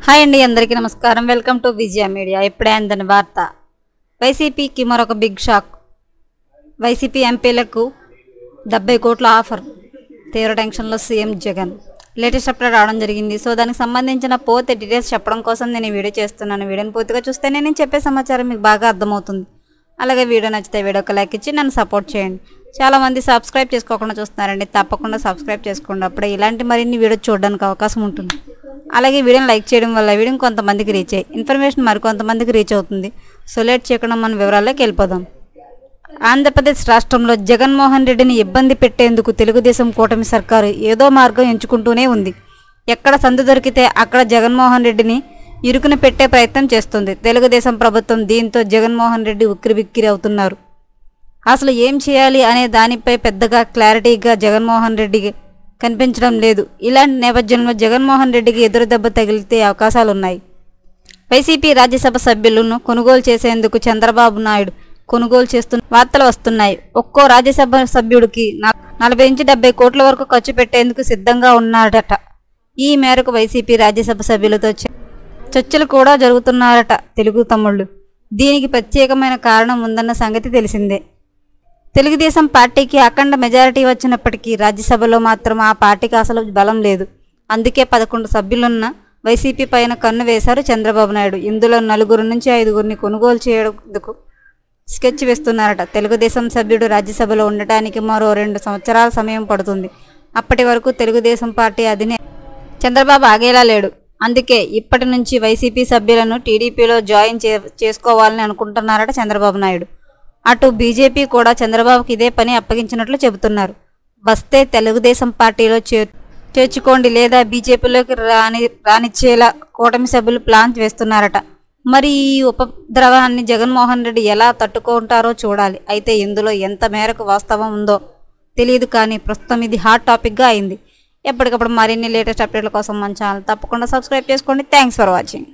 Hi అండి, అందరికీ నమస్కారం. Welcome to Vijaya media. ఇప్పుడే అందని వార్త. వైసీపీకి మరొక బిగ్ షాక్. వైసీపీ ఎంపీలకు 70 కోట్ల ఆఫర్. తీవ్ర టెన్షన్లో సీఎం జగన్. లేటెస్ట్ అప్డేట్ రావడం జరిగింది. సో దానికి సంబంధించిన పూర్తి డీటెయిల్స్ చెప్పడం కోసం నేను ఈ వీడియో చేస్తున్నాను. వీడియోని పూర్తిగా చూస్తే నేను చెప్పే సమాచారం మీకు బాగా అర్థమవుతుంది. అలాగే వీడియో నచ్చితే వీడియోకి లైక్ ఇచ్చి నన్ను సపోర్ట్ చేయండి. చాలామంది సబ్స్క్రైబ్ చేసుకోకుండా చూస్తున్నారండి. తప్పకుండా సబ్స్క్రైబ్ చేసుకోండి. అప్పుడే ఇలాంటి మరిన్ని వీడియో చూడడానికి అవకాశం ఉంటుంది. అలాగే వీడియోని లైక్ చేయడం వల్ల వీడియో కొంతమందికి రీచ్ అయ్యి ఇన్ఫర్మేషన్ మరికొంతమందికి రీచ్ అవుతుంది. సో లేట్ చేయకుండా మన వివరాల్లోకి వెళ్ళిపోదాం. ఆంధ్రప్రదేశ్ రాష్ట్రంలో జగన్మోహన్ రెడ్డిని ఇబ్బంది పెట్టేందుకు తెలుగుదేశం కూటమి సర్కారు ఏదో మార్గం ఎంచుకుంటూనే ఉంది. ఎక్కడ సందు దొరికితే అక్కడ జగన్మోహన్ రెడ్డిని ఇరుకున పెట్టే ప్రయత్నం చేస్తుంది తెలుగుదేశం ప్రభుత్వం. దీంతో జగన్మోహన్ రెడ్డి ఉక్కిరిబిక్కిరి అవుతున్నారు. అసలు ఏం చేయాలి అనే దానిపై పెద్దగా క్లారిటీగా జగన్మోహన్ రెడ్డికి కనిపించడం లేదు. ఇలాంటి నేపథ్యంలో జగన్మోహన్ రెడ్డికి ఎదురు దెబ్బ తగిలితే అవకాశాలున్నాయి. వైసీపీ రాజ్యసభ సభ్యులను కొనుగోలు చేసేందుకు చంద్రబాబు నాయుడు కొనుగోలు చేస్తున్న వార్తలు వస్తున్నాయి. ఒక్కో రాజ్యసభ సభ్యుడికి 40 నుంచి 70 కోట్ల వరకు ఖర్చు పెట్టేందుకు సిద్ధంగా ఉన్నాడట. ఈ మేరకు వైసీపీ రాజ్యసభ సభ్యులతో చర్చలు కూడా జరుగుతున్నారట తెలుగు తమ్ముళ్ళు. దీనికి ప్రత్యేకమైన కారణం ఉందన్న సంగతి తెలిసిందే. తెలుగుదేశం పార్టీకి అఖండ మెజారిటీ వచ్చినప్పటికీ రాజ్యసభలో మాత్రం ఆ పార్టీకి అసలు బలం లేదు. అందుకే 11 సభ్యులున్న వైసీపీ పైన కన్ను వేశారు చంద్రబాబు నాయుడు. ఇందులో 4 నుంచి 5 కొనుగోలు చేయడానికి స్కెచ్ వేస్తున్నారట. తెలుగుదేశం సభ్యుడు రాజ్యసభలో ఉండటానికి మరో 2 సంవత్సరాల సమయం పడుతుంది. అప్పటి వరకు తెలుగుదేశం పార్టీ అధినేత చంద్రబాబు ఆగేలా లేడు. అందుకే ఇప్పటి నుంచి వైసీపీ సభ్యులను టీడీపీలో జాయిన్ చేసుకోవాలని అనుకుంటున్నారట చంద్రబాబు నాయుడు. అటు బీజేపీ కూడా చంద్రబాబుకి ఇదే పని అప్పగించినట్లు చెబుతున్నారు. వస్తే తెలుగుదేశం పార్టీలో చేర్చుకోండి లేదా బీజేపీలోకి రానిచ్చేలా కూటమి సభ్యులు ప్లాన్ వేస్తున్నారట. మరి ఈ ఉపద్రవాన్ని జగన్మోహన్ రెడ్డి ఎలా తట్టుకుంటారో చూడాలి. అయితే ఇందులో ఎంత మేరకు వాస్తవం ఉందో తెలియదు, కానీ ప్రస్తుతం ఇది హాట్ టాపిక్గా అయింది. ఎప్పటికప్పుడు మరిన్ని లేటెస్ట్ అప్డేట్ల కోసం మన ఛానల్ తప్పకుండా సబ్స్క్రైబ్ చేసుకోండి. Thanks for watching.